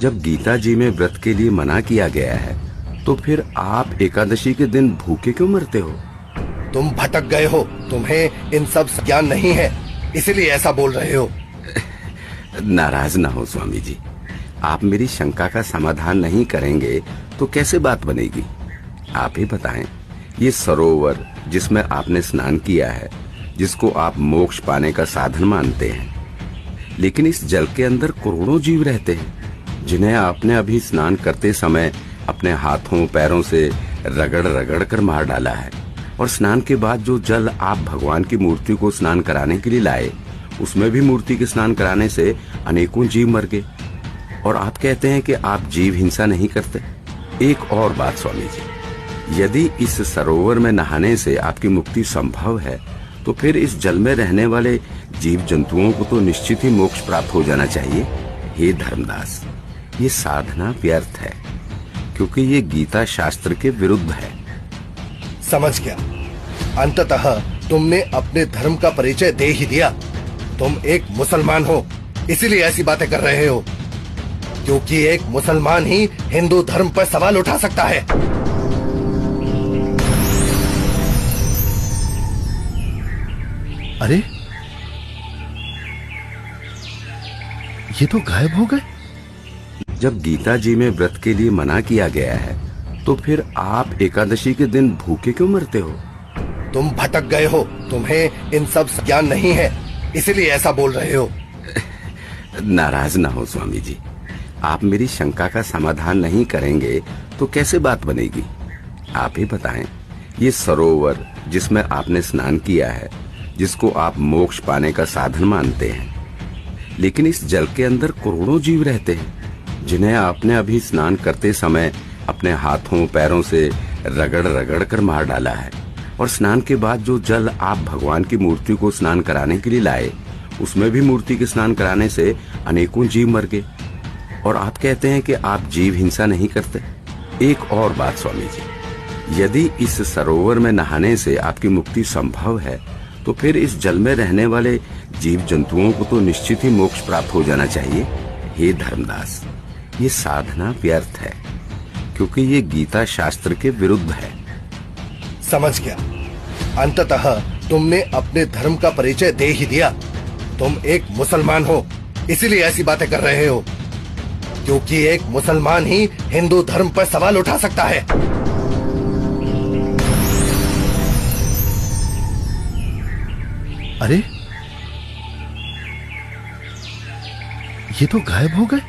जब गीता जी में व्रत के लिए मना किया गया है, तो फिर आप एकादशी के दिन भूखे क्यों मरते हो? तुम भटक गए हो, तुम्हें इन सब ज्ञान नहीं है, इसलिए ऐसा बोल रहे हो। नाराज ना हो स्वामी जी, आप मेरी शंका का समाधान नहीं करेंगे तो कैसे बात बनेगी? आप ही बताएं, ये सरोवर जिसमें आपने स्नान किया है, जिसको आप मोक्ष पाने का साधन मानते हैं, लेकिन इस जल के अंदर करोड़ों जीव रहते हैं जिन्हें आपने अभी स्नान करते समय अपने हाथों पैरों से रगड़ रगड़ कर मार डाला है। और स्नान के बाद जो जल आप भगवान की मूर्ति को स्नान कराने के लिए लाए, उसमें भी मूर्ति के स्नान कराने से अनेकों जीव मर गए। और आप कहते हैं कि आप जीव हिंसा नहीं करते। एक और बात स्वामी जी, यदि इस सरोवर में नहाने से आपकी मुक्ति संभव है, तो फिर इस जल में रहने वाले जीव जंतुओं को तो निश्चित ही मोक्ष प्राप्त हो जाना चाहिए। हे धर्मदास, ये साधना व्यर्थ है, क्योंकि ये गीता शास्त्र के विरुद्ध है। समझ गया, अंततः तुमने अपने धर्म का परिचय दे ही दिया। तुम एक मुसलमान हो, इसीलिए ऐसी बातें कर रहे हो, क्योंकि एक मुसलमान ही हिंदू धर्म पर सवाल उठा सकता है। अरे, ये तो गायब हो गए। जब गीता जी में व्रत के लिए मना किया गया है, तो फिर आप एकादशी के दिन भूखे क्यों मरते हो? तुम भटक गए हो, तुम्हें इन सब ज्ञान नहीं है, इसलिए ऐसा बोल रहे हो। नाराज ना हो स्वामी जी, आप मेरी शंका का समाधान नहीं करेंगे तो कैसे बात बनेगी? आप ही बताएं, ये सरोवर जिसमें आपने स्नान किया है, जिसको आप मोक्ष पाने का साधन मानते हैं, लेकिन इस जल के अंदर करोड़ों जीव रहते हैं जिन्हें आपने अभी स्नान करते समय अपने हाथों पैरों से रगड़ रगड़ कर मार डाला है। और स्नान के बाद जो जल आप भगवान की मूर्ति को स्नान कराने के लिए लाए, उसमें भी मूर्ति के स्नान कराने से अनेकों जीव मर गए। और आप कहते हैं कि आप जीव हिंसा नहीं करते। एक और बात स्वामी जी, यदि इस सरोवर में नहाने से आपकी मुक्ति संभव है, तो फिर इस जल में रहने वाले जीव जंतुओं को तो निश्चित ही मोक्ष प्राप्त हो जाना चाहिए। हे धर्मदास, ये साधना व्यर्थ है, क्योंकि ये गीता शास्त्र के विरुद्ध है। समझ गया, अंततः तुमने अपने धर्म का परिचय दे ही दिया। तुम एक मुसलमान हो, इसीलिए ऐसी बातें कर रहे हो, क्योंकि एक मुसलमान ही हिंदू धर्म पर सवाल उठा सकता है। अरे, ये तो गायब हो गए।